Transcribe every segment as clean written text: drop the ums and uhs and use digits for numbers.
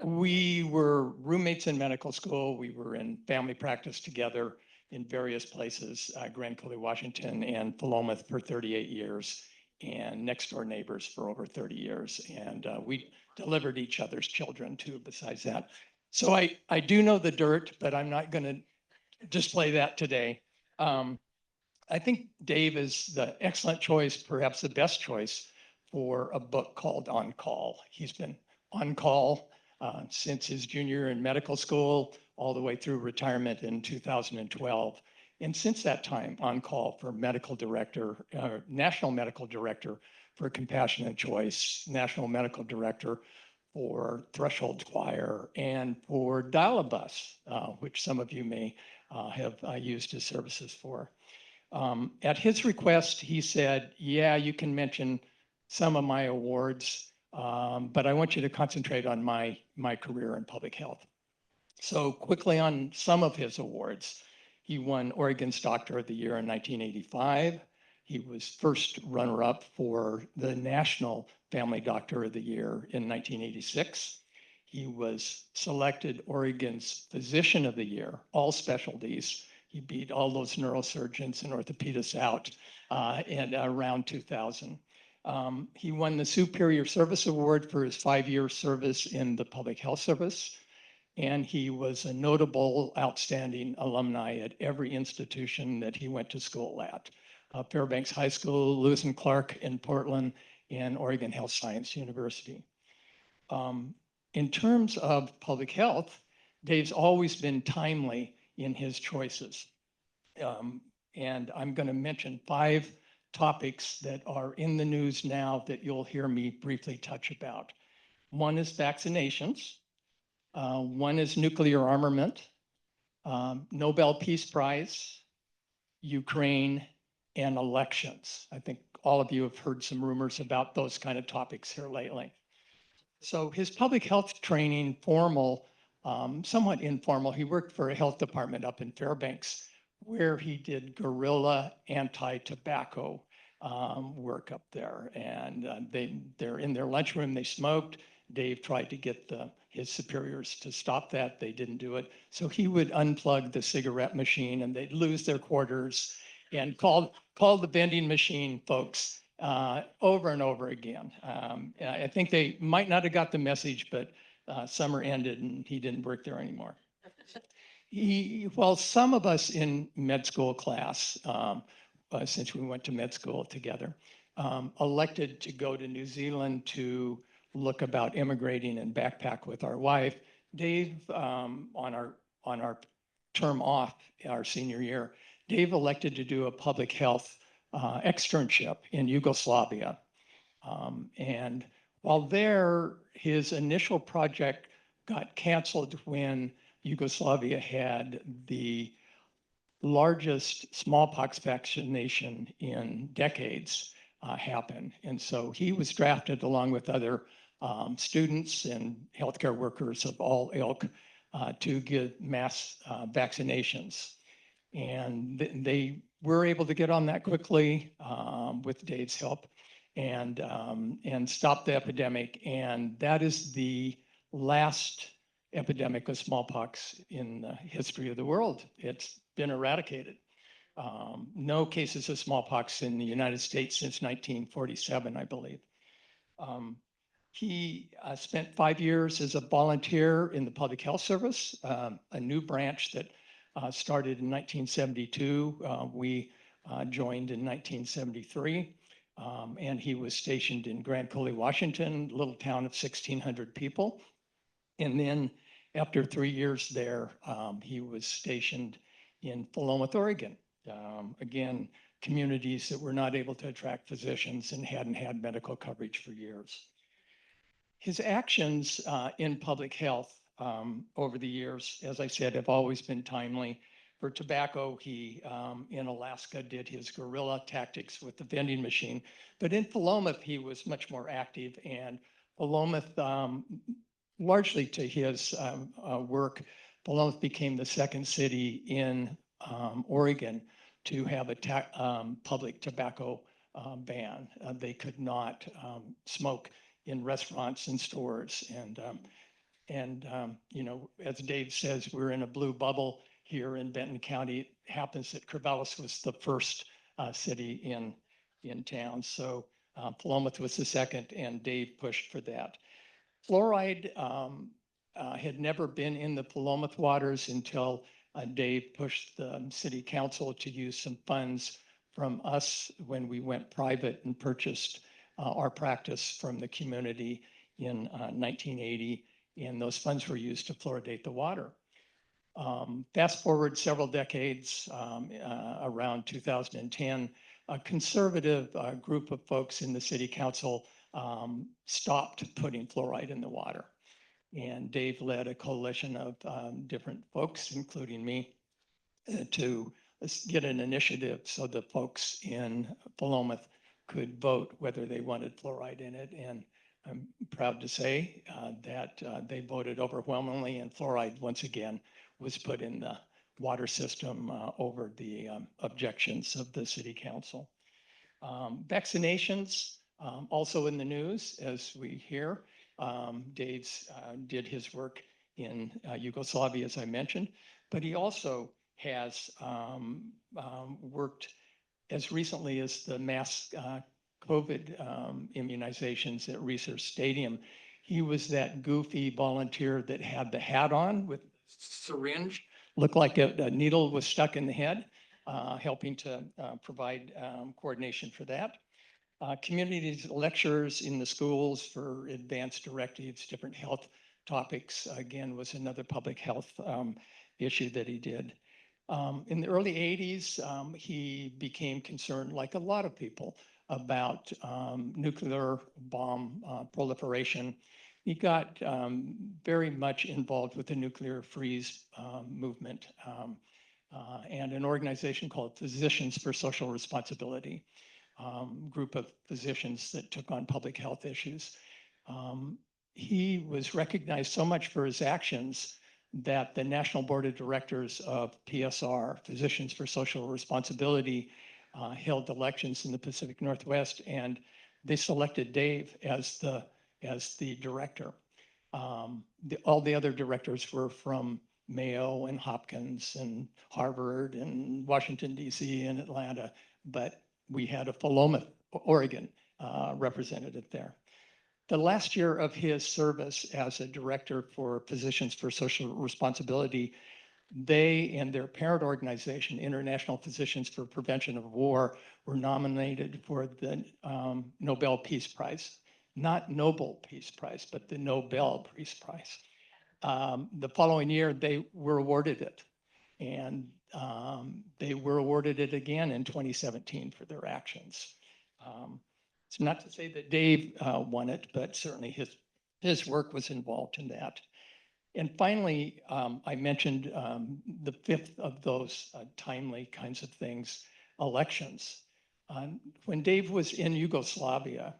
We were roommates in medical school. We were in family practice together in various places, Grand Coulee, Washington, and Philomath for 38 years, and next door neighbors for over 30 years. And we delivered each other's children too, besides that. So I do know the dirt, but I'm not going to display that today. I think Dave is the excellent choice, perhaps the best choice for a book called On Call. He's been on call since his junior year in medical school, all the way through retirement in 2012. And since that time, on call for medical director, national medical director for Compassionate Choice, national medical director for Threshold Choir, and for Dial-A-Bus, which some of you may have used his services for. At his request, he said, yeah, you can mention some of my awards, but I want you to concentrate on my career in public health. So quickly on some of his awards, he won Oregon's Doctor of the Year in 1985. He was first runner-up for the National Family Doctor of the Year in 1986. He was selected Oregon's Physician of the Year, all specialties. He beat all those neurosurgeons and orthopedists out in around 2000. He won the Superior Service Award for his 5-year service in the Public Health Service. And he was a notable, outstanding alumni at every institution that he went to school at. Fairbanks High School, Lewis and Clark in Portland, and Oregon Health Science University. In terms of public health, Dave's always been timely in his choices. And I'm going to mention 5 topics that are in the news now that you'll hear me briefly touch about. One is vaccinations. One is nuclear armament, Nobel Peace Prize, Ukraine, and elections. I think all of you have heard some rumors about those kind of topics here lately. So his public health training, formal, somewhat informal, he worked for a health department up in Fairbanks where he did guerrilla anti-tobacco work up there. And they're in their lunchroom, they smoked. Dave tried to get his superiors to stop that. They didn't do it. So he would unplug the cigarette machine and they'd lose their quarters and call the vending machine folks over and over again. I think they might not have got the message, but summer ended and he didn't work there anymore. Well, some of us in med school class, since we went to med school together, elected to go to New Zealand to look about immigrating and backpack with our wife. Dave, on our term off, our senior year, Dave elected to do a public health externship in Yugoslavia. And while there, his initial project got canceled when Yugoslavia had the largest smallpox vaccination in decades happen. And so he was drafted along with other students and healthcare workers of all ilk to get mass vaccinations. And they were able to get on that quickly with Dave's help and stop the epidemic. And that is the last epidemic of smallpox in the history of the world. It's been eradicated. No cases of smallpox in the United States since 1947, I believe. He spent 5 years as a volunteer in the Public Health Service, a new branch that started in 1972. We joined in 1973, and he was stationed in Grand Coulee, Washington, a little town of 1,600 people. And then after 3 years there, he was stationed in Philomath, Oregon. Again, communities that were not able to attract physicians and hadn't had medical coverage for years. His actions in public health over the years, as I said, have always been timely. For tobacco, he in Alaska did his guerrilla tactics with the vending machine. But in Philomath, he was much more active. And Philomath, largely to his work, Philomath became the second city in Oregon to have a public tobacco ban. They could not smoke in restaurants and stores. You know, as Dave says, we're in a blue bubble here in Benton County. It happens that Corvallis was the first city in town. So Philomath was the second, and Dave pushed for that. Fluoride had never been in the Philomath waters until Dave pushed the city council to use some funds from us when we went private and purchased our practice from the community in 1980, and those funds were used to fluoridate the water. Fast forward several decades, around 2010, a conservative group of folks in the city council stopped putting fluoride in the water. And Dave led a coalition of different folks, including me, to get an initiative so the folks in Philomath could vote whether they wanted fluoride in it. And I'm proud to say that they voted overwhelmingly, and fluoride once again was put in the water system over the objections of the city council. Vaccinations, also in the news, as we hear. Dave's did his work in Yugoslavia, as I mentioned, but he also has worked as recently as the mass COVID immunizations at Research Stadium. He was that goofy volunteer that had the hat on with syringe, looked like a needle was stuck in the head, helping to provide coordination for that. Community lectures in the schools for advanced directives, different health topics, again, was another public health issue that he did. In the early 80s, he became concerned, like a lot of people, about nuclear bomb proliferation. He got very much involved with the nuclear freeze movement and an organization called Physicians for Social Responsibility, group of physicians that took on public health issues. He was recognized so much for his actions that the National Board of Directors of PSR, Physicians for Social Responsibility, held elections in the Pacific Northwest, and they selected Dave as the director. All the other directors were from Mayo and Hopkins and Harvard and Washington, D.C. and Atlanta, but we had a Philomath, Oregon representative there. The last year of his service as a director for Physicians for Social Responsibility, they and their parent organization, International Physicians for Prevention of War, were nominated for the Nobel Peace Prize. Not Nobel Peace Prize, but the Nobel Peace Prize. The following year, they were awarded it. And they were awarded it again in 2017 for their actions. It's not to say that Dave won it, but certainly his work was involved in that. And finally, I mentioned the fifth of those timely kinds of things, elections. When Dave was in Yugoslavia,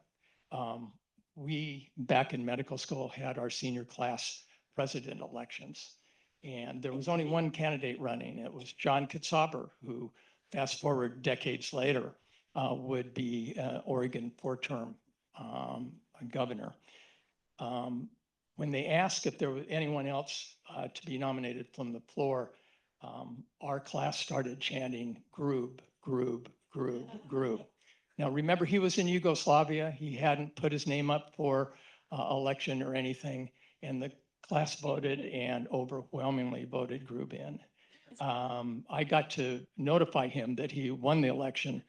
we, back in medical school, had our senior class president elections. And there was only one candidate running. It was John Kitzhaber, who, fast forward decades later, would be Oregon four-term governor. When they asked if there was anyone else to be nominated from the floor, our class started chanting, Grube, Grube, Grube, Grube. Now, remember, he was in Yugoslavia. He hadn't put his name up for election or anything, and the class voted and overwhelmingly voted Grube in. I got to notify him that he won the election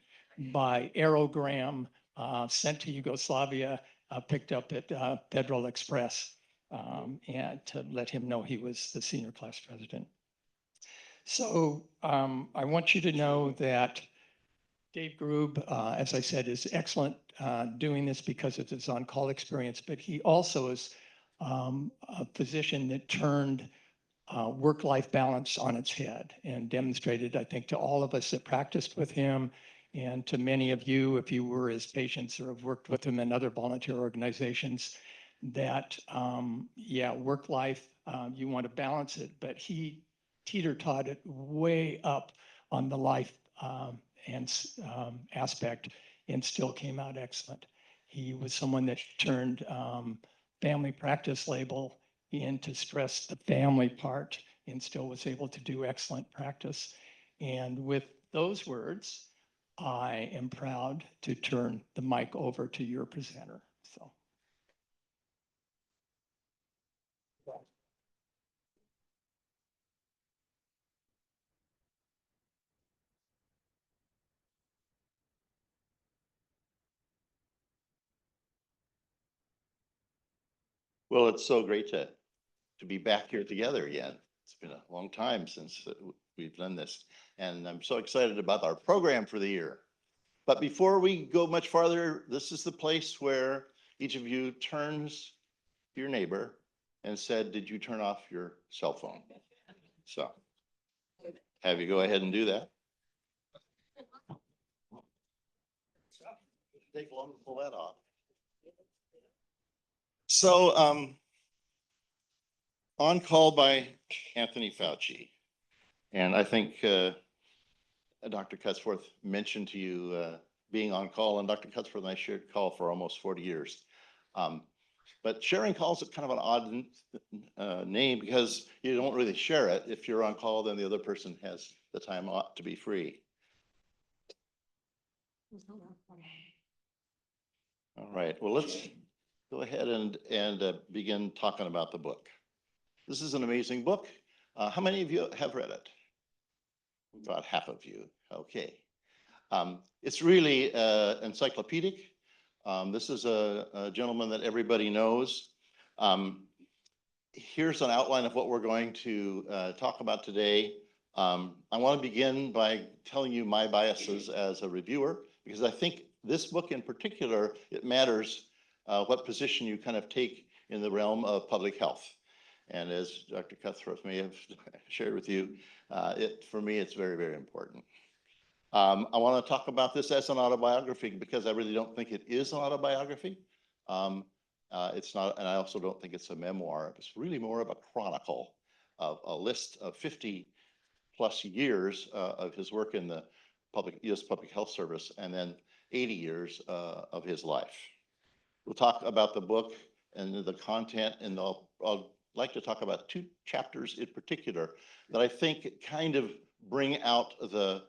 by aerogram sent to Yugoslavia, picked up at Federal Express, and to let him know he was the senior class president. So I want you to know that Dave Grube, as I said, is excellent doing this because of his on-call experience, but he also is a physician that turned work-life balance on its head and demonstrated, I think, to all of us that practiced with him and to many of you, if you were his patients or have worked with him in other volunteer organizations, that, yeah, work-life, you want to balance it, but he teeter-totted it way up on the life and aspect and still came out excellent. He was someone that turned family practice label in to stress the family part and still was able to do excellent practice. And with those words, I am proud to turn the mic over to your presenter. So. Well, it's so great to be back here together again. It's been a long time since we've done this, and I'm so excited about our program for the year. But before we go much farther, this is the place where each of you turns to your neighbor and said, "Did you turn off your cell phone?" So have you go ahead and do that. Take long to pull that off. So, on call by Anthony Fauci. And I think Dr. Cutsforth mentioned to you being on call, and Dr. Cutsforth and I shared call for almost 40 years. But sharing calls is kind of an odd name because you don't really share it. If you're on call, then the other person has the time ought to be free. All right, well, let's go ahead and begin talking about the book. This is an amazing book. How many of you have read it? About half of you. Okay. It's really encyclopedic. This is a gentleman that everybody knows. Here's an outline of what we're going to talk about today. I want to begin by telling you my biases as a reviewer, because I think this book in particular, it matters what position you kind of take in the realm of public health. And as Dr. Cutsforth may have shared with you, for me, it's very, very important. I want to talk about this as an autobiography because I really don't think it is an autobiography. It's not, and I also don't think it's a memoir. It's really more of a chronicle of a list of 50 plus years of his work in the U.S. Public Health Service, and then 80 years of his life. We'll talk about the book and the content, and I'll like to talk about two chapters in particular that I think kind of bring out the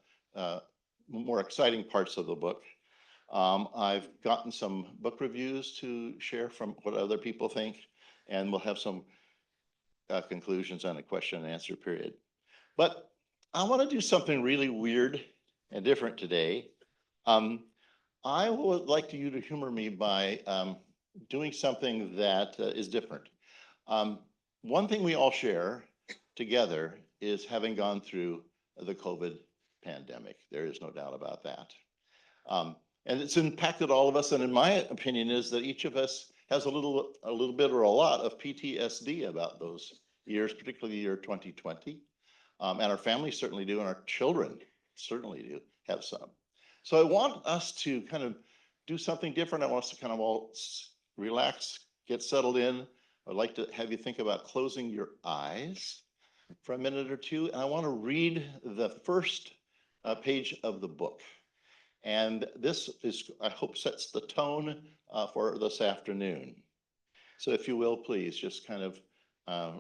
more exciting parts of the book. I've gotten some book reviews to share from what other people think, and we'll have some conclusions on a question and answer period. But I want to do something really weird and different today. I would like you to humor me by doing something that is different. One thing we all share together is having gone through the COVID pandemic. There is no doubt about that. And it's impacted all of us. And in my opinion is that each of us has a little bit or a lot of PTSD about those years, particularly the year 2020. And our families certainly do, and our children certainly do have some. So I want us to kind of do something different. I want us to kind of all relax, get settled in. I'd like to have you think about closing your eyes for a minute or two. And I want to read the first page of the book. And this is, I hope, sets the tone for this afternoon. So if you will, please just kind of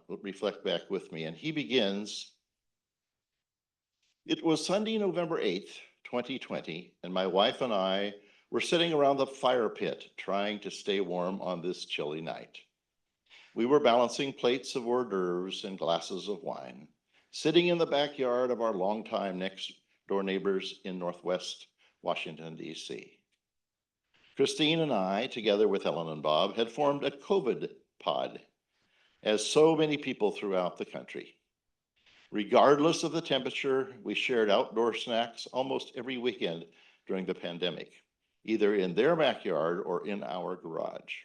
reflect back with me. And he begins, "It was Sunday, November 8th, 2020, and my wife and I were sitting around the fire pit trying to stay warm on this chilly night. We were balancing plates of hors d'oeuvres and glasses of wine, sitting in the backyard of our longtime next door neighbors in Northwest Washington, D.C. Christine and I, together with Ellen and Bob, had formed a COVID pod, as so many people throughout the country. Regardless of the temperature, we shared outdoor snacks almost every weekend during the pandemic, either in their backyard or in our garage.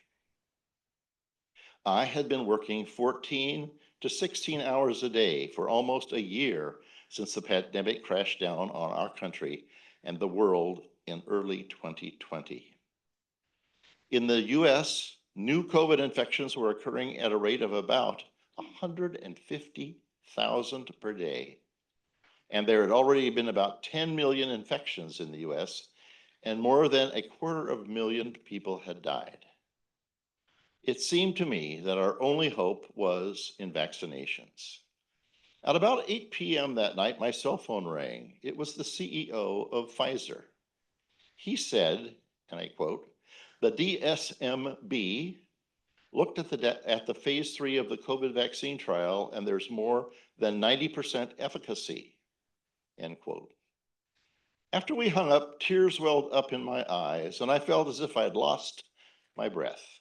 I had been working 14 to 16 hours a day for almost a year since the pandemic crashed down on our country and the world in early 2020. In the US, new COVID infections were occurring at a rate of about 150,000 per day. And there had already been about 10 million infections in the US and more than 250,000 people had died. It seemed to me that our only hope was in vaccinations. At about 8 p.m. that night, my cell phone rang. It was the CEO of Pfizer. He said, and I quote, "The DSMB looked at the phase 3 of the COVID vaccine trial, and there's more than 90% efficacy," end quote. After we hung up, tears welled up in my eyes, and I felt as if I had lost my breath.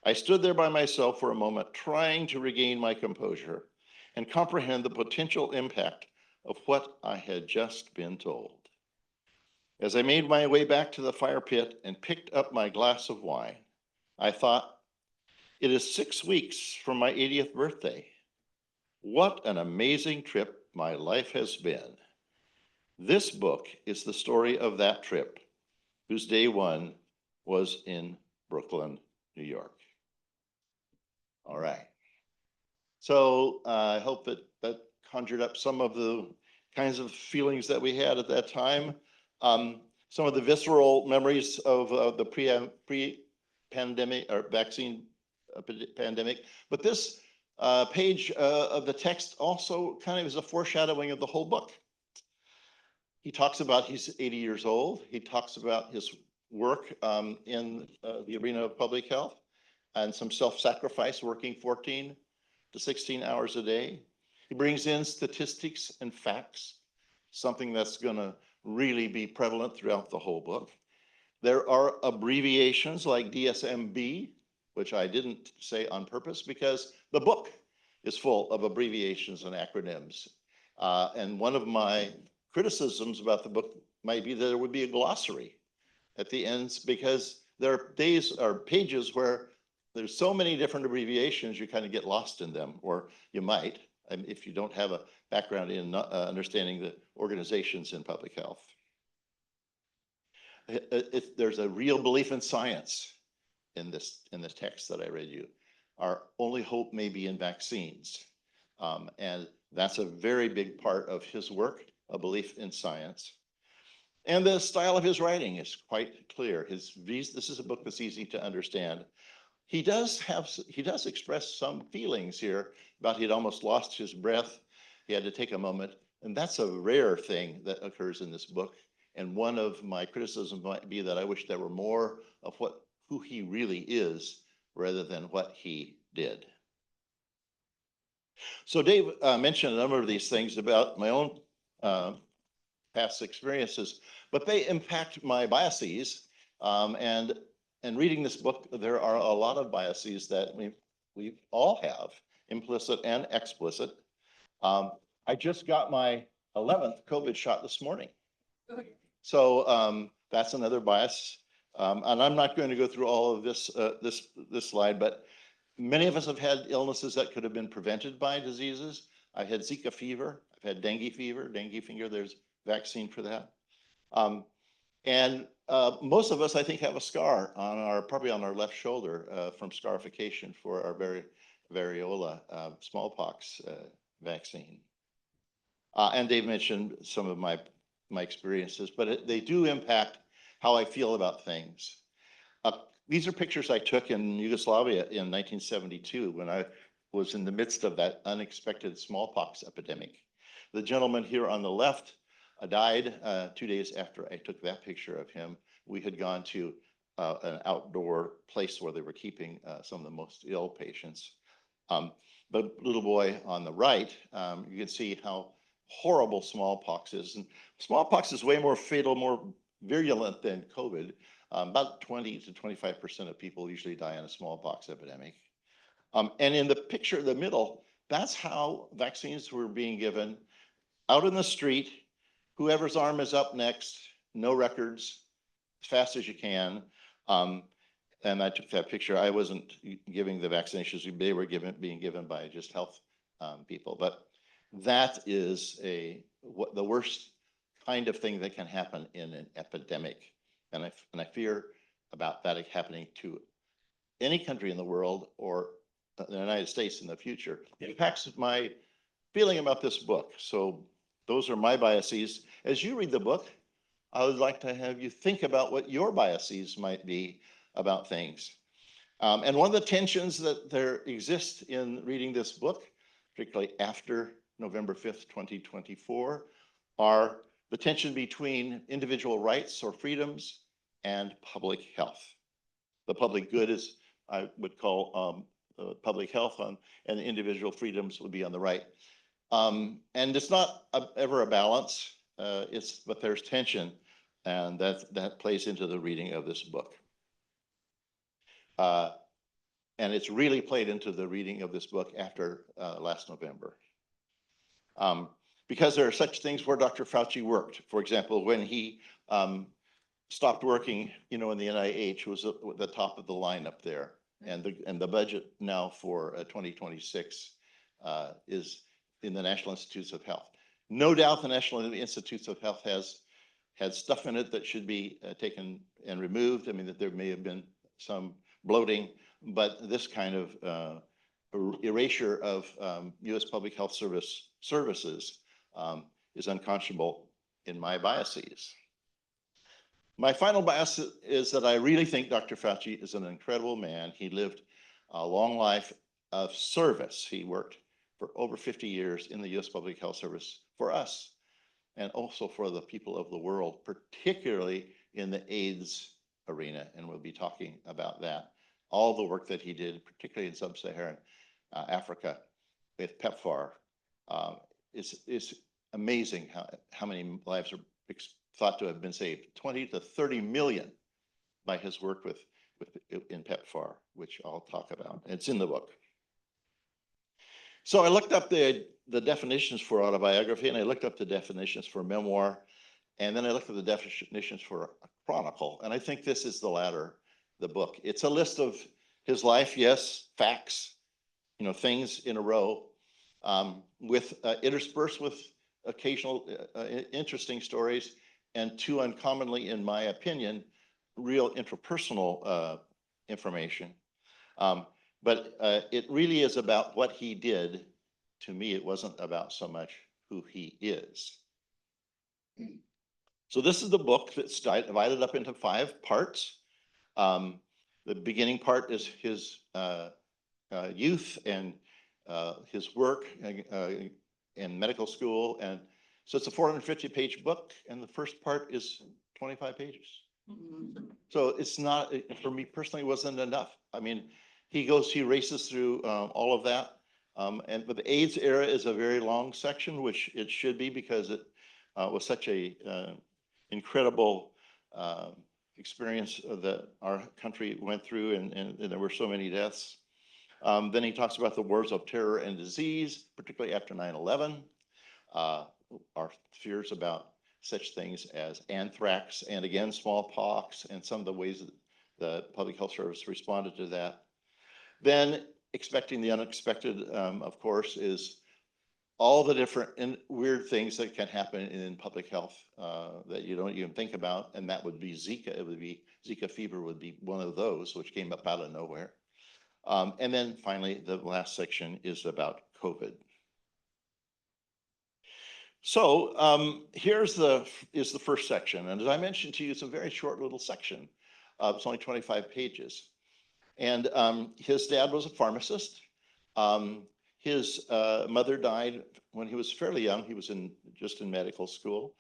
I stood there by myself for a moment, trying to regain my composure and comprehend the potential impact of what I had just been told. As I made my way back to the fire pit and picked up my glass of wine, I thought, it is 6 weeks from my 80th birthday. What an amazing trip my life has been. This book is the story of that trip, whose day one was in Brooklyn, New York. All right. So I hope that conjured up some of the kinds of feelings that we had at that time. Some of the visceral memories of the pre-pandemic or vaccine pandemic. But this page of the text also kind of is a foreshadowing of the whole book. He talks about he's 80 years old. He talks about his work in the arena of public health and some self-sacrifice, working 14 to 16 hours a day. He brings in statistics and facts, something that's going to really be prevalent throughout the whole book. There are abbreviations like DSMB, which I didn't say on purpose because the book is full of abbreviations and acronyms. And one of my criticisms about the book might be that there would be a glossary at the ends, because there are days or pages where there's so many different abbreviations, you kind of get lost in them, or you might, if you don't have a background in understanding the organizations in public health. There's a real belief in science in this text that I read you. Our only hope may be in vaccines. And that's a very big part of his work, a belief in science. And the style of his writing is quite clear. This is a book that's easy to understand. He does express some feelings here about he'd almost lost his breath. He had to take a moment. And that's a rare thing that occurs in this book. And one of my criticisms might be that I wish there were more of who he really is rather than what he did. So Dave mentioned a number of these things about my own past experiences, but they impact my biases. And reading this book, there are a lot of biases that we all have, implicit and explicit. I just got my 11th COVID shot this morning. So that's another bias. And I'm not going to go through all of this slide, but many of us have had illnesses that could have been prevented by diseases. I've had Zika fever. I've had dengue fever. There's vaccine for that. And most of us, I think, have a scar probably on our left shoulder from scarification for our variola smallpox vaccine. And Dave mentioned some of my experiences, but they do impact how I feel about things. These are pictures I took in Yugoslavia in 1972 when I was in the midst of that unexpected smallpox epidemic. The gentleman here on the left died 2 days after I took that picture of him. We had gone to an outdoor place where they were keeping some of the most ill patients. But little boy on the right, you can see how horrible smallpox is. And smallpox is way more fatal, more virulent than COVID. About 20 to 25% of people usually die in a smallpox epidemic. And in the picture in the middle, that's how vaccines were being given out in the street. Whoever's arm is up next, no records, as fast as you can. And I took that picture. I wasn't giving the vaccinations. They were being given by just health people. But that is the worst kind of thing that can happen in an epidemic. And I fear about that happening to any country in the world or the United States in the future. It impacts my feeling about this book. So those are my biases. As you read the book, I would like to have you think about what your biases might be about things. And one of the tensions that there exists in reading this book, particularly after November 5th, 2024, are the tension between individual rights or freedoms and public health. The public good is, I would call public health on, and individual freedoms would be on the right. And it's not ever a balance, but there's tension, and that plays into the reading of this book. And it's really played into the reading of this book after last November. Because there are such things where Dr. Fauci worked. For example, when he stopped working, in the NIH, was at the top of the line up there. And the budget now for 2026 is in the National Institutes of Health. No doubt the National Institutes of Health has had stuff in it that should be taken and removed. I mean, that there may have been some bloating, but this kind of erasure of U.S. public health services is unconscionable in my biases. My final bias is that I really think Dr. Fauci is an incredible man. He lived a long life of service. He worked for over 50 years in the U.S. Public Health Service for us and also for the people of the world, particularly in the AIDS arena. And we'll be talking about that. All the work that he did, particularly in sub-Saharan Africa with PEPFAR, is amazing how many lives are thought to have been saved, 20 to 30 million by his work in PEPFAR, which I'll talk about. It's in the book. So I looked up the definitions for autobiography, and I looked up the definitions for memoir, and then I looked at the definitions for a chronicle. And I think this is the latter, the book. It's a list of his life, yes, facts, things in a row, with interspersed with occasional interesting stories, and too uncommonly, in my opinion, real interpersonal information. But it really is about what he did. To me, it wasn't about so much who he is. So this is the book that's divided up into 5 parts. The beginning part is his youth and his work in medical school. And so it's a 450-page book, and the first part is 25 pages. So it's not, for me personally, wasn't enough. I mean, he races through all of that. But the AIDS era is a very long section, which it should be, because it was such a incredible experience that our country went through, and there were so many deaths. Then he talks about the wars of terror and disease, particularly after 9/11, our fears about such things as anthrax and, again, smallpox, and some of the ways that the Public Health Service responded to that. Then expecting the unexpected, of course, is all the different and weird things that can happen in public health that you don't even think about, and that would be Zika. It would be Zika fever would be one of those, which came up out of nowhere. And then finally, the last section is about COVID. So here's the first section, and as I mentioned to you, it's a very short little section. It's only 25 pages, and his dad was a pharmacist. His mother died when he was fairly young. He was just in medical school.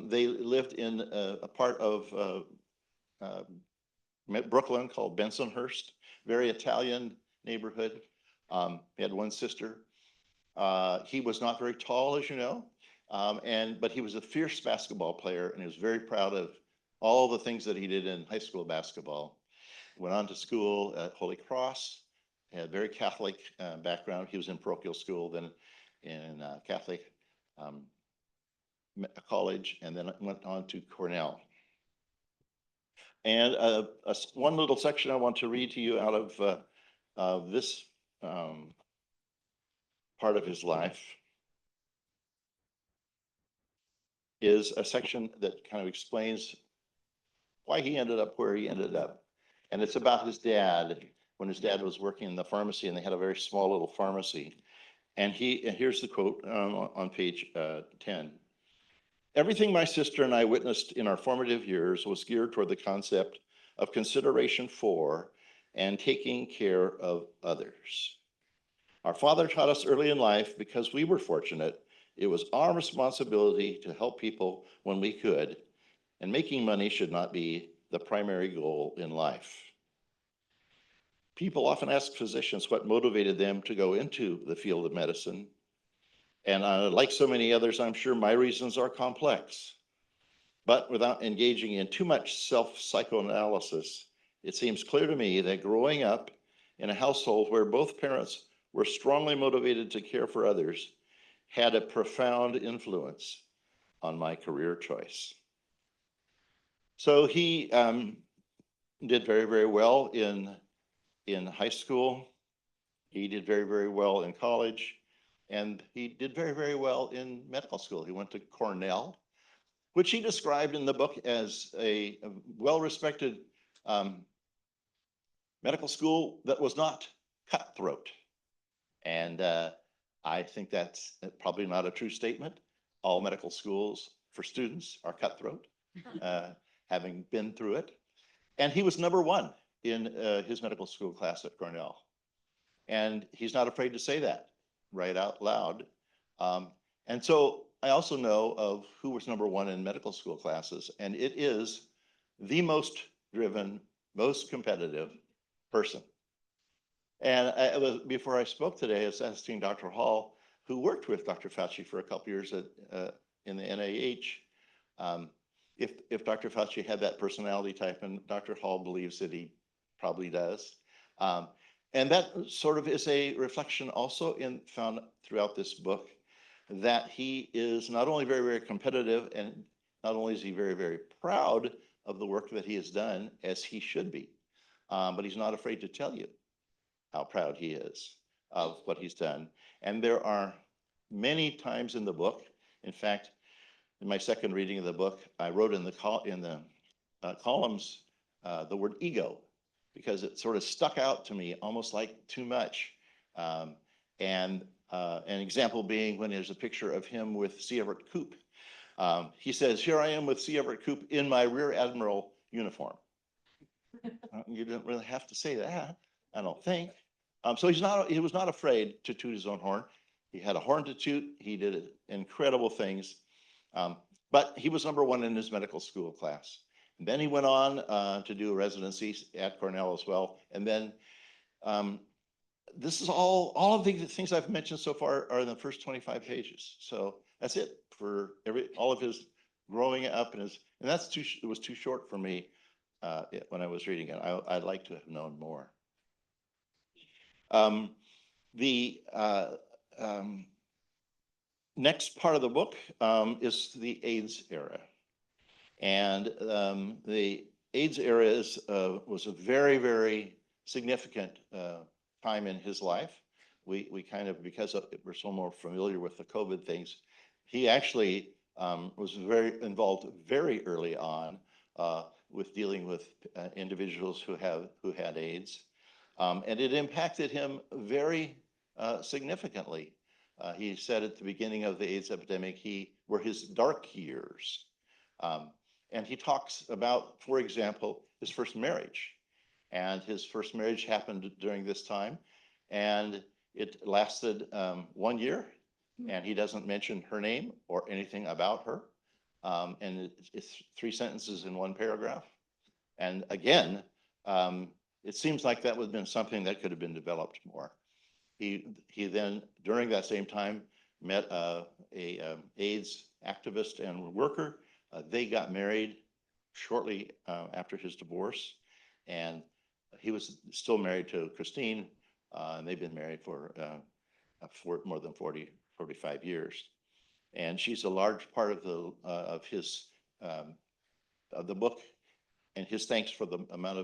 They lived in a part of Brooklyn called Bensonhurst, very Italian neighborhood. He had one sister. He was not very tall, as you know, but he was a fierce basketball player, and he was very proud of all the things that he did in high school basketball. Went on to school at Holy Cross. He had a very Catholic background. He was in parochial school, then in Catholic college, and then went on to Cornell. And one little section I want to read to you out of this part of his life is a section that kind of explains why he ended up where he ended up. And it's about his dad, when his dad was working in the pharmacy, and they had a very small little pharmacy. And here's the quote on page 10. Everything my sister and I witnessed in our formative years was geared toward the concept of consideration for and taking care of others. Our father taught us early in life, because we were fortunate, it was our responsibility to help people when we could, and making money should not be the primary goal in life. People often ask physicians what motivated them to go into the field of medicine. And like so many others, I'm sure my reasons are complex. But without engaging in too much self-psychoanalysis, it seems clear to me that growing up in a household where both parents were strongly motivated to care for others had a profound influence on my career choice. So he did very, very well in high school. He did very, very well in college. And he did very, very well in medical school. He went to Cornell, which he described in the book as a well-respected medical school that was not cutthroat. And I think that's probably not a true statement. All medical schools for students are cutthroat, having been through it. And he was number one in his medical school class at Cornell. And he's not afraid to say that right out loud. And so I also know of who was number one in medical school classes, and it is the most driven, most competitive person. And before I spoke today, I was asking Dr. Hall, who worked with Dr. Fauci for a couple years in the NIH, if Dr. Fauci had that personality type, and Dr. Hall believes that he probably does. And that sort of is a reflection also found throughout this book, that he is not only very, very competitive, and not only is he very, very proud of the work that he has done, as he should be, but he's not afraid to tell you how proud he is of what he's done. And there are many times in the book, in fact, in my second reading of the book, I wrote in the columns the word ego, because it sort of stuck out to me almost like too much. And an example being when there's a picture of him with C. Everett Koop. He says, "Here I am with C. Everett Koop in my Rear Admiral uniform." You didn't really have to say that, I don't think. So he was not afraid to toot his own horn. He had a horn to toot. He did incredible things. But he was number one in his medical school class. And then he went on to do residencies at Cornell as well. And then this is all of the things I've mentioned so far are in the first 25 pages. So that's it for all of his growing up, and it was too short for me when I was reading it. I'd like to have known more. The next part of the book is the AIDS era. And the AIDS era was a very, very significant time in his life. We kind of, because we're so more familiar with the COVID things, he actually was very involved very early on with dealing with individuals who had AIDS. And it impacted him very significantly. He said at the beginning of the AIDS epidemic, were his dark years. And he talks about, for example, his first marriage. And his first marriage happened during this time, and it lasted 1 year, and he doesn't mention her name or anything about her. And it's 3 sentences in 1 paragraph. And again, it seems like that would have been something that could have been developed more. He then, during that same time, met a AIDS activist and worker. They got married shortly after his divorce, and he was still married to Christine, and they've been married for more than 45 years. And she's a large part of the book, and his thanks for the amount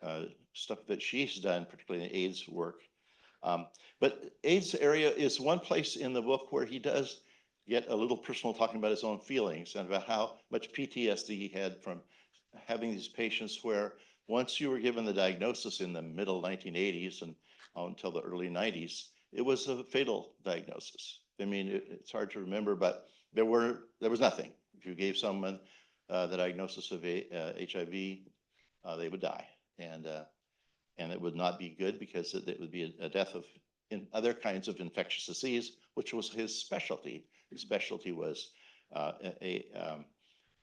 of stuff that she's done, particularly in AIDS work. But AIDS area is one place in the book where he does get a little personal, talking about his own feelings and about how much PTSD he had from having these patients where once you were given the diagnosis in the middle 1980s and until the early 90s, it was a fatal diagnosis. I mean, it's hard to remember, but there was nothing. if you gave someone the diagnosis of HIV, they would die. And it would not be good because it would be a death of in other kinds of infectious disease, which was his specialty. His specialty was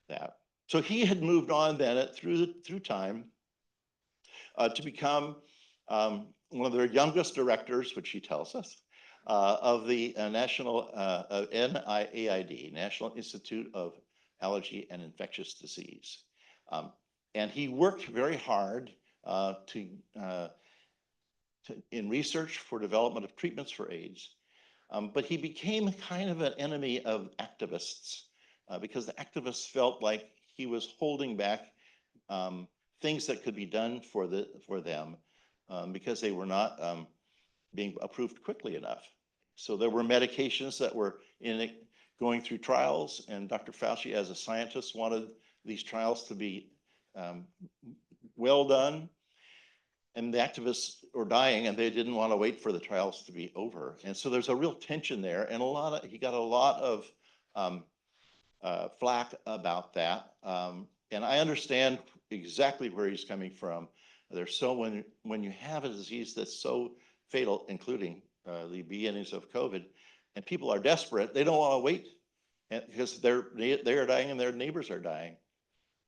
that. So he had moved on then through time to become one of their youngest directors, which he tells us, of the National NIAID, National Institute of Allergy and Infectious Disease. And he worked very hard in research for development of treatments for AIDS. But he became kind of an enemy of activists because the activists felt like he was holding back things that could be done for them because they were not being approved quickly enough. So there were medications that were going through trials, and Dr. Fauci, as a scientist, wanted these trials to be well done. And the activists were dying, and they didn't want to wait for the trials to be over. And so there's a real tension there, and he got a lot of flack about that. And I understand exactly where he's coming from. When you have a disease that's so fatal, including the beginnings of COVID, and people are desperate, they don't want to wait because they are dying and their neighbors are dying.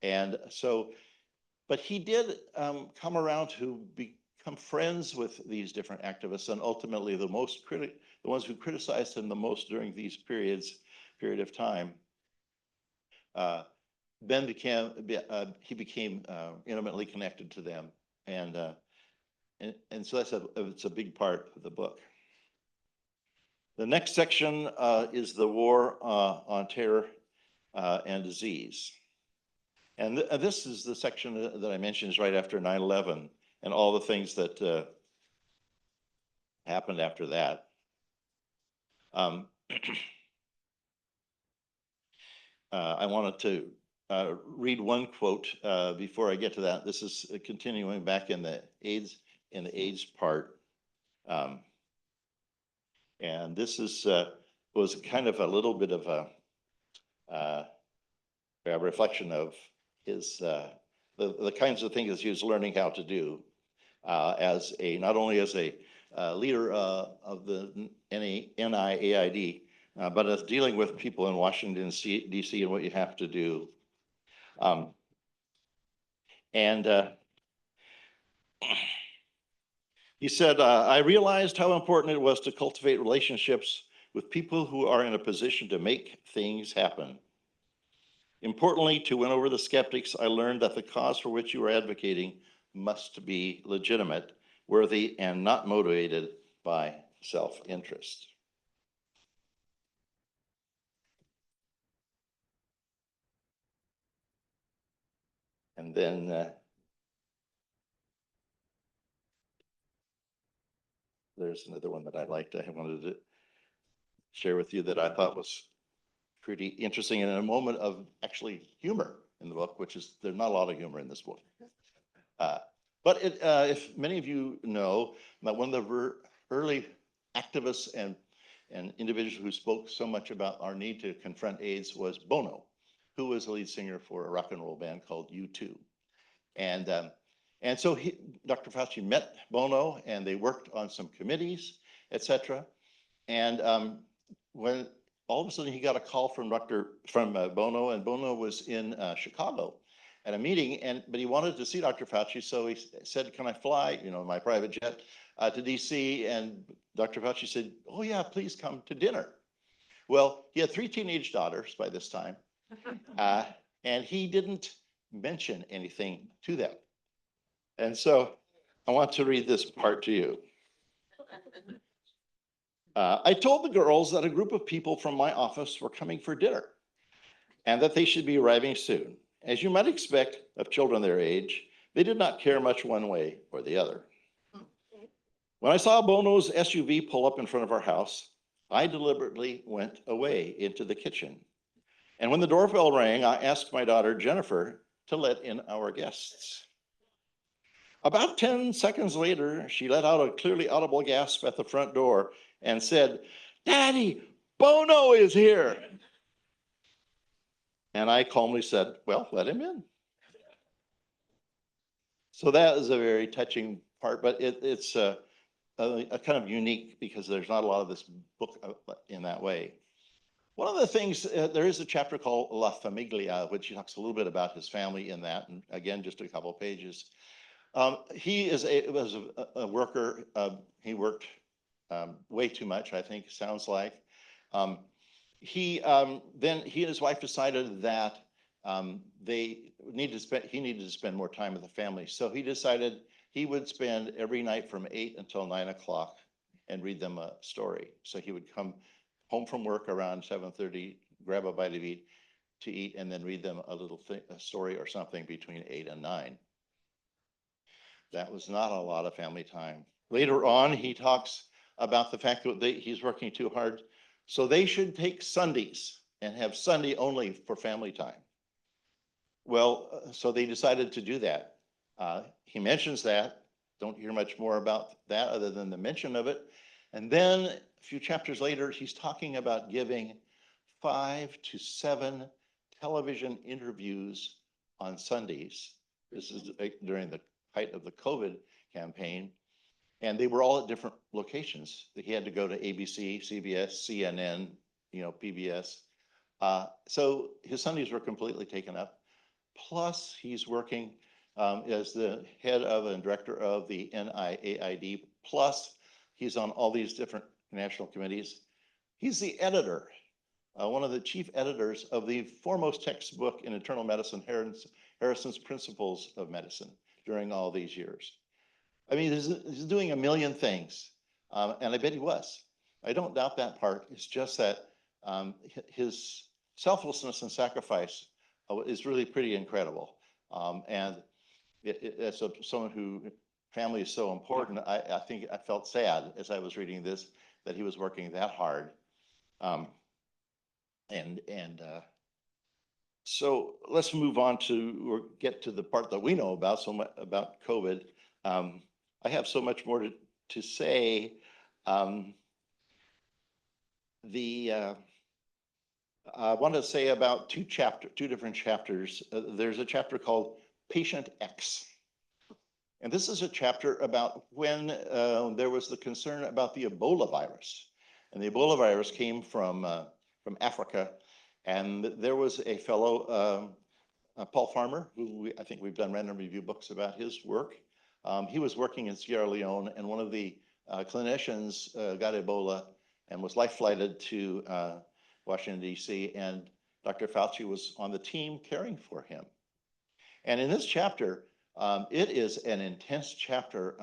And so, but he did come around to become friends with these different activists, and ultimately the ones who criticized him the most during these period of time, then he became intimately connected to them, and so it's a big part of the book. The next section is the war on terror and disease. And this is the section that I mentioned is right after 9/11 and all the things that happened after that. I wanted to read one quote before I get to that. This is continuing back in the AIDS part. And this was kind of a little bit of a reflection of his the kinds of things he was learning how to do as not only as a leader of the NIAID, but as dealing with people in Washington D.C. and what you have to do. He said, I realized how important it was to cultivate relationships with people who are in a position to make things happen. Importantly, to win over the skeptics, I learned that the cause for which you are advocating must be legitimate, worthy, and not motivated by self-interest. And then there's another one that I liked. I wanted to share with you that I thought was pretty interesting, and in a moment of actually humor in the book, which is, there's not a lot of humor in this book. But if many of you know, that one of the early activists and individuals who spoke so much about our need to confront AIDS was Bono, who was the lead singer for a rock and roll band called U2. And so Dr. Fauci met Bono, and they worked on some committees, etc. And when all of a sudden he got a call from Bono, and Bono was in Chicago at a meeting, but he wanted to see Dr. Fauci, so he said, "Can I fly, my private jet, to DC?" And Dr. Fauci said, "Oh yeah, please come to dinner." Well, he had 3 teenage daughters by this time, and he didn't mention anything to them. And so I want to read this part to you. I told the girls that a group of people from my office were coming for dinner and that they should be arriving soon. As you might expect of children their age, they did not care much one way or the other. When I saw Bono's SUV pull up in front of our house, I deliberately went away into the kitchen. And when the doorbell rang, I asked my daughter, Jennifer, to let in our guests. About 10 seconds later, she let out a clearly audible gasp at the front door and said, "Daddy, Bono is here." And I calmly said, well, let him in. So that is a very touching part, but it's a kind of unique because there's not a lot of this book in that way. One of the things, there is a chapter called La Famiglia, which talks a little bit about his family in that, and again, just a couple of pages. He was a worker. He worked way too much, I think, sounds like. Then he and his wife decided that he needed to spend more time with the family. So he decided he would spend every night from 8 until 9 o'clock and read them a story. So he would come home from work around 7:30, grab a bite to eat, and then read them a story or something between 8 and 9. That was not a lot of family time. Later on, he talks about the fact that he's working too hard. So they should take Sundays and have Sunday only for family time. Well, so they decided to do that. He mentions that. Don't hear much more about that other than the mention of it. And then a few chapters later, he's talking about giving 5 to 7 television interviews on Sundays. This is during the height of the COVID campaign. And they were all at different locations. He had to go to ABC, CBS, CNN, PBS. So his Sundays were completely taken up. Plus, he's working as the head of and director of the NIAID. Plus, he's on all these different national committees. He's the editor, one of the chief editors of the foremost textbook in internal medicine, Harrison's Principles of Medicine, during all these years. I mean, he's doing a million things, and I bet he was. I don't doubt that part. It's just that his selflessness and sacrifice is really pretty incredible. And as someone who family is so important, I think I felt sad as I was reading this that he was working that hard. So let's move on or get to the part that we know about, about COVID. I have so much more to say. I want to say about two different chapters. There's a chapter called Patient X. And this is a chapter about when there was the concern about the Ebola virus. And the Ebola virus came from Africa. And there was a fellow, Paul Farmer, who I think we've done random review books about his work. He was working in Sierra Leone, and one of the clinicians got Ebola and was life flighted to Washington, D.C., and Dr. Fauci was on the team caring for him. And in this chapter, it is an intense chapter.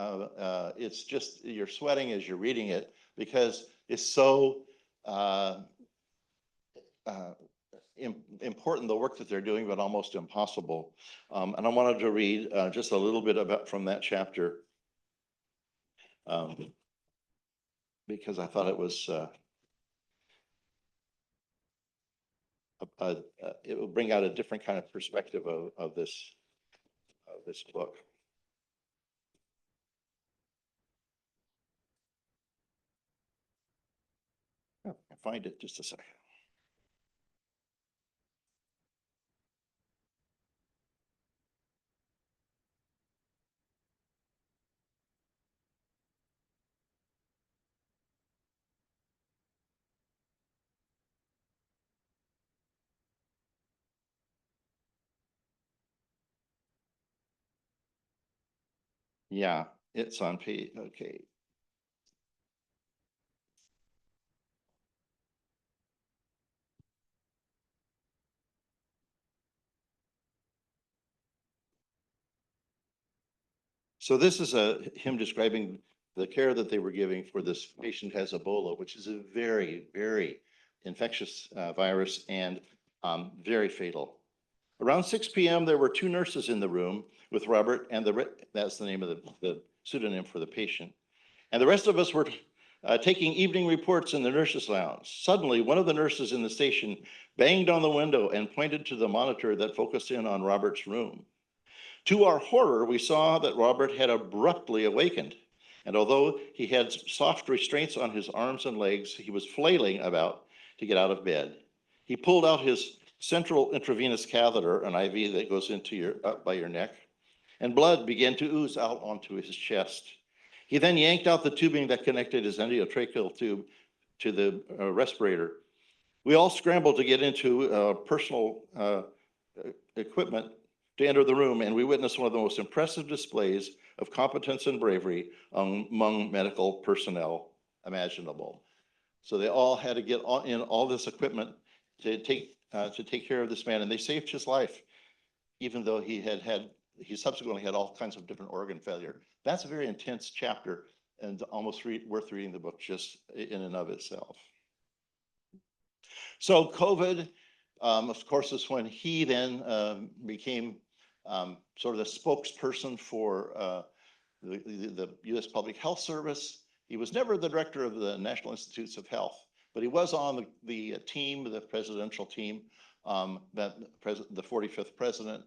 It's just, you're sweating as you're reading it because it's so important, the work that they're doing, but almost impossible. And I wanted to read just a little bit from that chapter because I thought it was, it will bring out a different kind of perspective of this book. Oh, I'll find it just a second. Yeah, it's on page, okay. So this is him describing the care that they were giving for this patient who has Ebola, which is a very, very infectious virus and very fatal. Around 6 p.m., there were 2 nurses in the room with Robert, and that's the name of the pseudonym for the patient. And the rest of us were taking evening reports in the nurses' lounge. Suddenly, one of the nurses in the station banged on the window and pointed to the monitor that focused in on Robert's room. To our horror, we saw that Robert had abruptly awakened. And although he had soft restraints on his arms and legs, he was flailing about to get out of bed. He pulled out his central intravenous catheter, an IV that goes into your, up by your neck, and blood began to ooze out onto his chest. He then yanked out the tubing that connected his endotracheal tube to the respirator. We all scrambled to get into personal equipment to enter the room, and we witnessed one of the most impressive displays of competence and bravery among medical personnel imaginable. So they all had to get in all this equipment to take care of this man, and they saved his life, even though he subsequently had all kinds of different organ failure. That's a very intense chapter and almost worth reading the book just in and of itself. So COVID, of course, is when he then became sort of the spokesperson for the U.S. Public Health Service. He was never the director of the National Institutes of Health, but he was on the team, the presidential team that the 45th president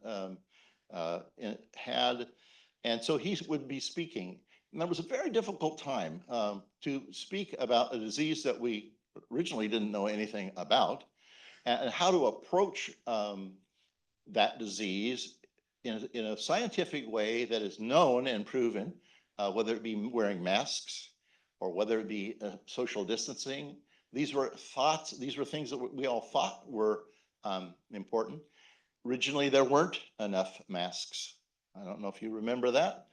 had. And so he would be speaking. And that was a very difficult time to speak about a disease that we originally didn't know anything about, and how to approach that disease in a scientific way that is known and proven, whether it be wearing masks or whether it be social distancing. These were thoughts, these were things that we all thought were important. Originally, there weren't enough masks. I don't know if you remember that.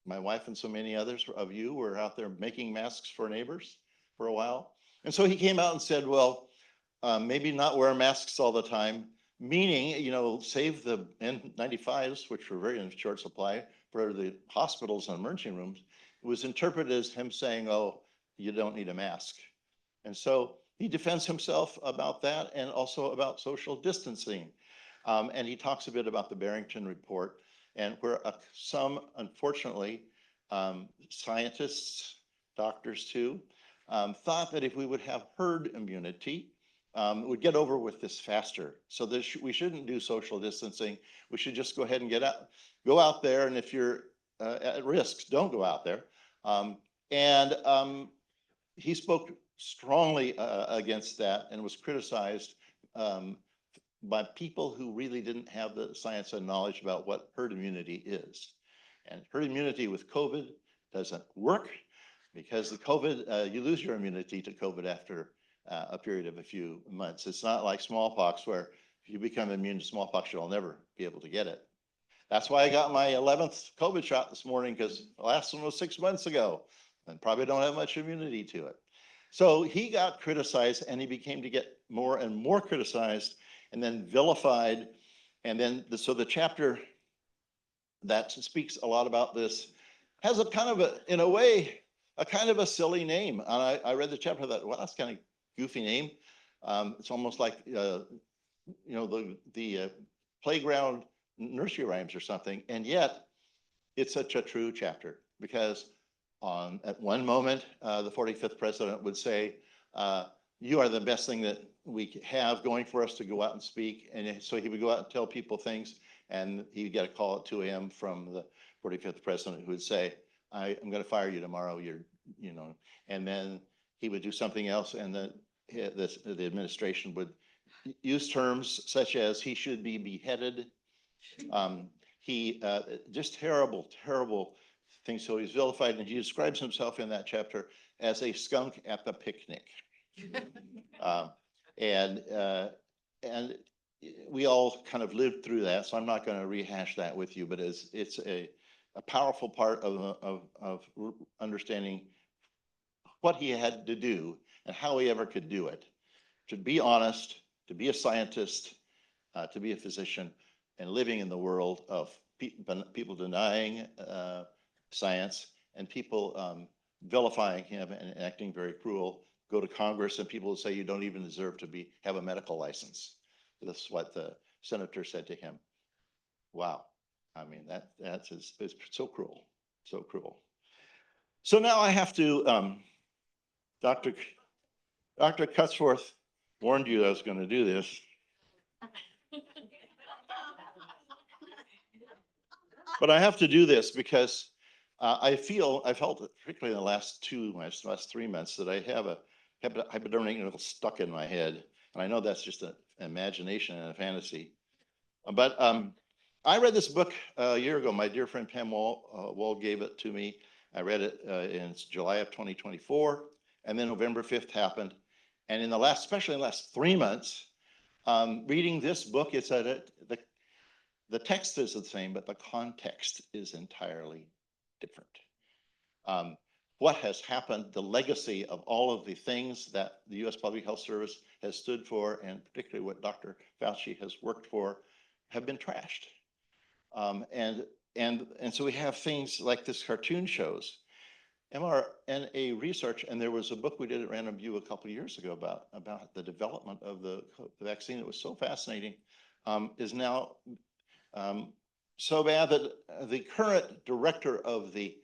My wife and so many others of you were out there making masks for neighbors for a while. And so he came out and said, well, maybe not wear masks all the time, meaning, save the N95s, which were very in short supply for the hospitals and emergency rooms. It was interpreted as him saying, oh, you don't need a mask. And so he defends himself about that and also about social distancing. And he talks a bit about the Barrington Report, and where some, unfortunately, scientists, doctors too, thought that if we would have herd immunity, we'd get over with this faster. So we shouldn't do social distancing. We should just go ahead and go out there. And if you're at risk, don't go out there. He spoke strongly against that and was criticized by people who really didn't have the science and knowledge about what herd immunity is. And herd immunity with COVID doesn't work, because the COVID, you lose your immunity to COVID after a period of a few months. It's not like smallpox, where if you become immune to smallpox, you'll never be able to get it. That's why I got my 11th COVID shot this morning, because the last one was 6 months ago and probably don't have much immunity to it. So he got criticized, and he became to get more and more criticized and then vilified. And then, so the chapter that speaks a lot about this has a kind of in a way, a kind of a silly name. And I read the chapter that, well, that's kind of goofy name. It's almost like, the playground nursery rhymes or something. And yet it's such a true chapter, because at one moment, the 45th president would say, you are the best thing that we have going for us to go out and speak. And so he would go out and tell people things, and he'd get a call at 2 a.m. from the 45th president who would say, I'm going to fire you tomorrow. And then he would do something else, and the administration would use terms such as he should be beheaded. Just terrible, terrible things. So he's vilified, and he describes himself in that chapter as a skunk at the picnic. And we all kind of lived through that, so I'm not going to rehash that with you, but it's a powerful part of understanding what he had to do and how he ever could do it. To be honest, to be a scientist, to be a physician, and living in the world of people denying science, and people vilifying him and acting very cruel. Go to Congress, and people say you don't even deserve to have a medical license. That's what the senator said to him. Wow. I mean, that's so cruel, so cruel. So now I have to, Dr. Cutsworth warned you I was going to do this. But I have to do this because I felt, particularly in the last 3 months, that I have a hypodermic needle stuck in my head. And I know that's just an imagination and a fantasy. But I read this book a year ago. My dear friend Pam Wall gave it to me. I read it in July of 2024, and then November 5th happened. And in the last, especially in the last 3 months, reading this book, it's the text is the same, but the context is entirely different. What has happened, the legacy of all of the things that the U.S. Public Health Service has stood for, and particularly what Dr. Fauci has worked for, have been trashed. And so we have things like this cartoon shows, mRNA research, and there was a book we did at Random View a couple of years ago about the development of the vaccine that was so fascinating, is now so bad that the current director of the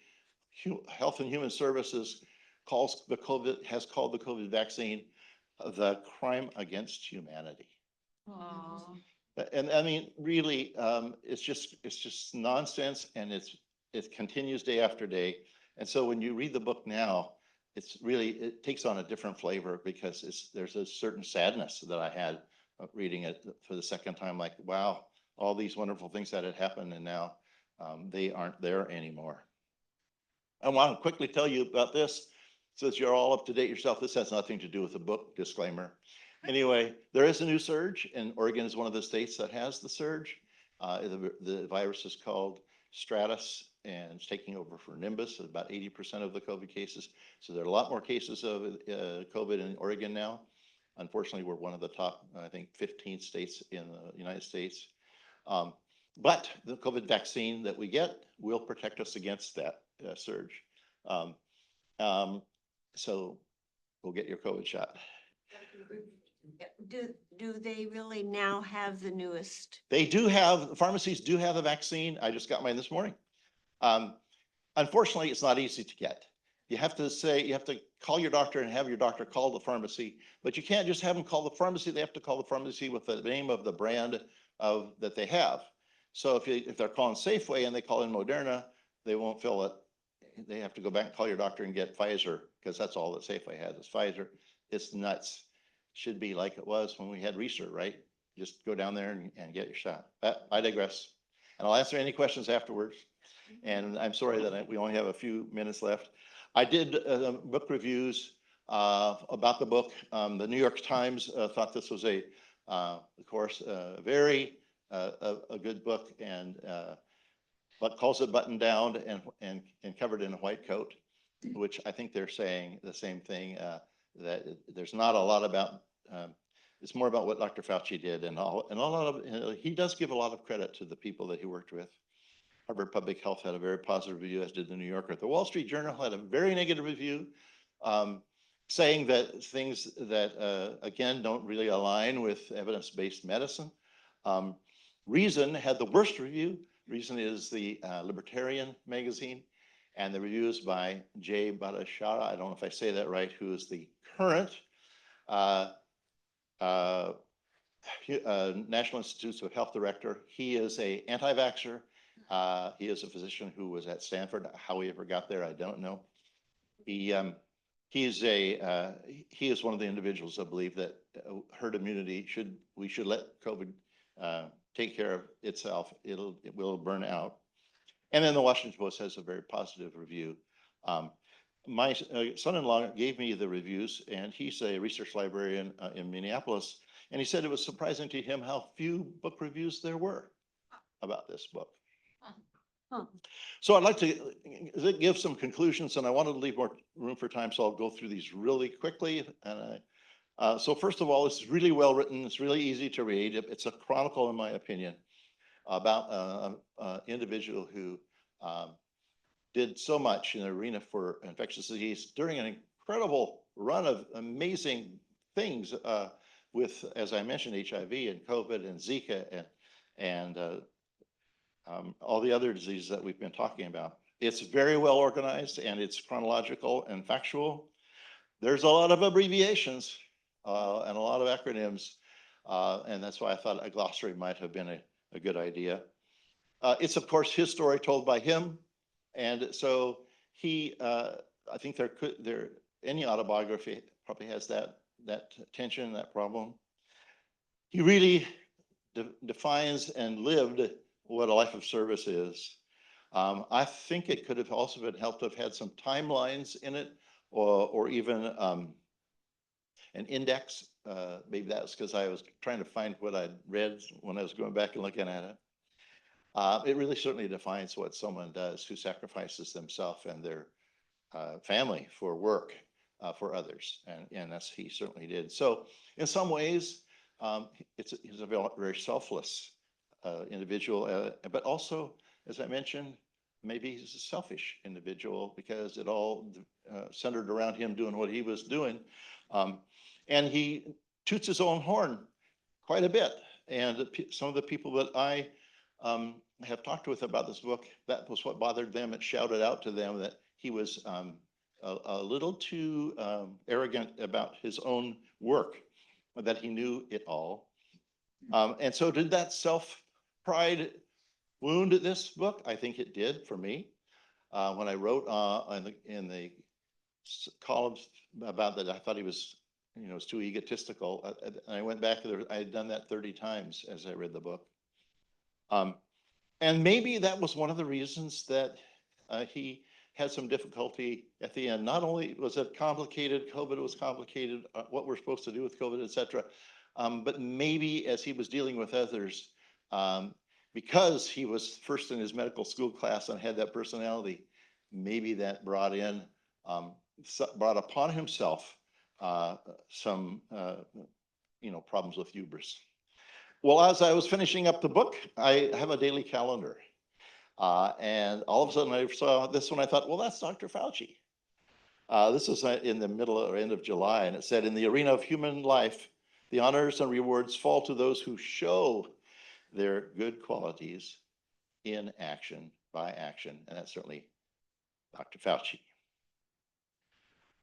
Health and Human Services has called the COVID vaccine the crime against humanity. Aww. And I mean, really, it's just nonsense, and it continues day after day. And so when you read the book now, it takes on a different flavor, because there's a certain sadness that I had reading it for the second time. Like, wow, all these wonderful things that had happened, and now they aren't there anymore. I want to quickly tell you about this, since you're all up to date yourself. This has nothing to do with the book, disclaimer. Anyway, there is a new surge, and Oregon is one of the states that has the surge. The virus is called Stratus, and it's taking over for Nimbus, about 80% of the COVID cases. So there are a lot more cases of COVID in Oregon now. Unfortunately, we're one of the top, I think, 15 states in the United States. But the COVID vaccine that we get will protect us against that surge. So we'll get your COVID shot. Do they really now have the newest? They do have, pharmacies do have a vaccine. I just got mine this morning. Unfortunately, it's not easy to get. You have to call your doctor and have your doctor call the pharmacy, but you can't just have them call the pharmacy. They have to call the pharmacy with the name of the brand that they have. So if they're calling Safeway and they call in Moderna, they won't fill it. They have to go back and call your doctor and get Pfizer, because that's all that Safeway has is Pfizer. It's nuts. Should be like it was when we had research, right? Just go down there and get your shot. But I digress. And I'll answer any questions afterwards. And I'm sorry that we only have a few minutes left. I did book reviews about the book. The New York Times thought this was of course, very a good book, and but calls it buttoned down and covered in a white coat, which I think they're saying the same thing, that there's not a lot about, it's more about what Dr. Fauci did, and a lot of, he does give a lot of credit to the people that he worked with. Harvard Public Health had a very positive review, as did the New Yorker. The Wall Street Journal had a very negative review, saying that things that, again, don't really align with evidence-based medicine. Reason had the worst review. Reason is the Libertarian magazine, and the review is by Jay Bhattacharya. I don't know if I say that right, who is the current National Institutes of Health director. He is an anti-vaxxer. He is a physician who was at Stanford. How he ever got there, I don't know. He is one of the individuals, I believe, that herd immunity we should let COVID take care of itself. It will burn out. And then the Washington Post has a very positive review. My son-in-law gave me the reviews, and he's a research librarian in Minneapolis. And he said it was surprising to him how few book reviews there were about this book. Huh. So I'd like to give some conclusions, and I wanted to leave more room for time, so I'll go through these really quickly. And so first of all, it's really well written. It's really easy to read. It's a chronicle, in my opinion, about an individual who did so much in the arena for infectious disease during an incredible run of amazing things with, as I mentioned, HIV and COVID and Zika and all the other diseases that we've been talking about. It's very well organized, and it's chronological and factual. There's a lot of abbreviations and a lot of acronyms, and that's why I thought a glossary might have been a good idea. It's, of course, his story told by him, and so I think any autobiography probably has that tension, that problem. he really defines and lived what a life of service is. I think it could have also been helped to have had some timelines in it, or even an index. Maybe that's because I was trying to find what I'd read when I was going back and looking at it. It really certainly defines what someone does who sacrifices themselves and their family for work for others, and that's he certainly did. So in some ways, he's a very selfless individual, but also, as I mentioned, maybe he's a selfish individual because it all centered around him doing what he was doing. And he toots his own horn quite a bit. And some of the people that I have talked with about this book, that was what bothered them. It shouted out to them that he was a little too arrogant about his own work, that he knew it all. And so did that self-pride wound this book? I think it did for me. When I wrote in the columns about that, I thought he was, was too egotistical. I went back there. I had done that 30 times as I read the book. And maybe that was one of the reasons that he had some difficulty at the end. Not only was it complicated, COVID was complicated, what we're supposed to do with COVID, et cetera. But maybe as he was dealing with others, because he was first in his medical school class and had that personality, maybe that brought upon himself some problems with hubris. Well, as I was finishing up the book, I have a daily calendar. And all of a sudden I saw this one. I thought, well, that's Dr. Fauci. This was in the middle or end of July, and it said, in the arena of human life, the honors and rewards fall to those who show their good qualities in action, by action. And that's certainly Dr. Fauci.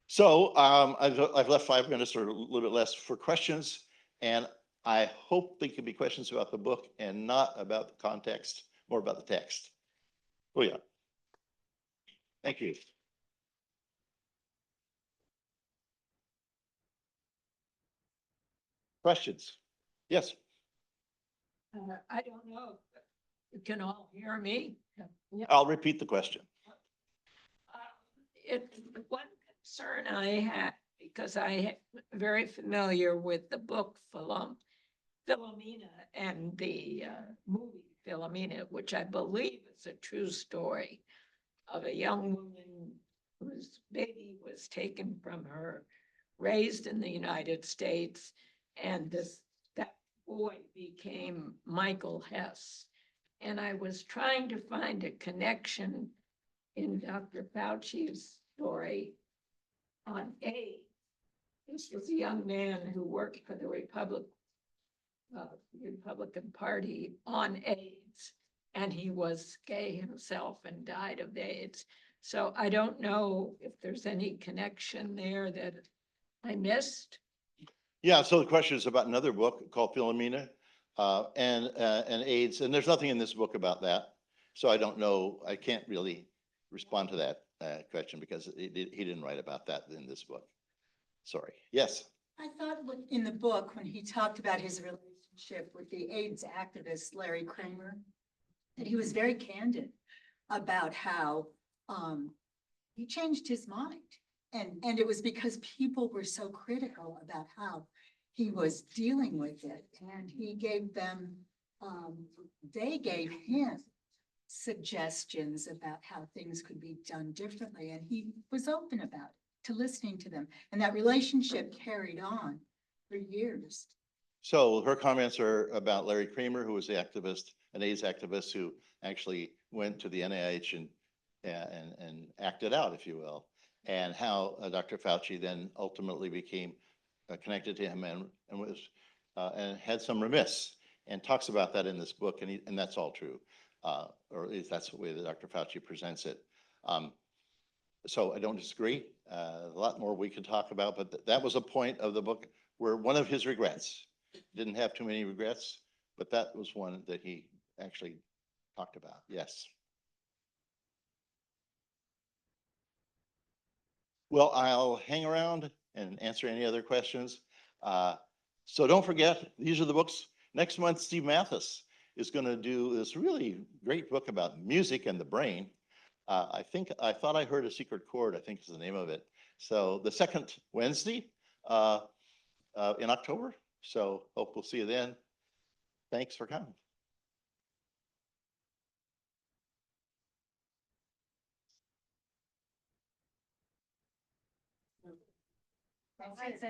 So I've left 5 minutes or a little bit less for questions, and I hope they could be questions about the book and not about the context, more about the text. Oh yeah. Thank you. Questions? Yes. I don't know if you can all hear me. I'll repeat the question. One concern I had, because I am very familiar with the book Philomena and the movie Philomena, which I believe is a true story of a young woman whose baby was taken from her, raised in the United States, and that boy became Michael Hess. And I was trying to find a connection in Dr. Fauci's story on AIDS. This was a young man who worked for the Republican Party on AIDS, and he was gay himself and died of AIDS. So I don't know if there's any connection there that I missed. Yeah, so the question is about another book called Philomena and AIDS, and there's nothing in this book about that. So I don't know, I can't really respond to that question because he didn't write about that in this book. Sorry. Yes. I thought in the book, when he talked about his relationship with the AIDS activist, Larry Kramer, that he was very candid about how he changed his mind. And it was because people were so critical about how he was dealing with it. And he gave them, they gave him suggestions about how things could be done differently. And he was open about it, to listening to them. And that relationship carried on for years. So her comments are about Larry Kramer, who was the activist, an AIDS activist who actually went to the NIH and acted out, if you will, and how Dr. Fauci then ultimately became connected to him and was and had some remiss, and talks about that in this book, and that's all true, or at least that's the way that Dr. Fauci presents it. So I don't disagree. A lot more we could talk about, but that was a point of the book where one of his regrets, didn't have too many regrets, but that was one that he actually talked about. Yes. Well, I'll hang around and answer any other questions. So don't forget, these are the books. Next month, Steve Mathis is going to do this really great book about music and the brain. I thought I heard a secret chord, I think is the name of it. So the second Wednesday in October. So hope we'll see you then. Thanks for coming. That's it.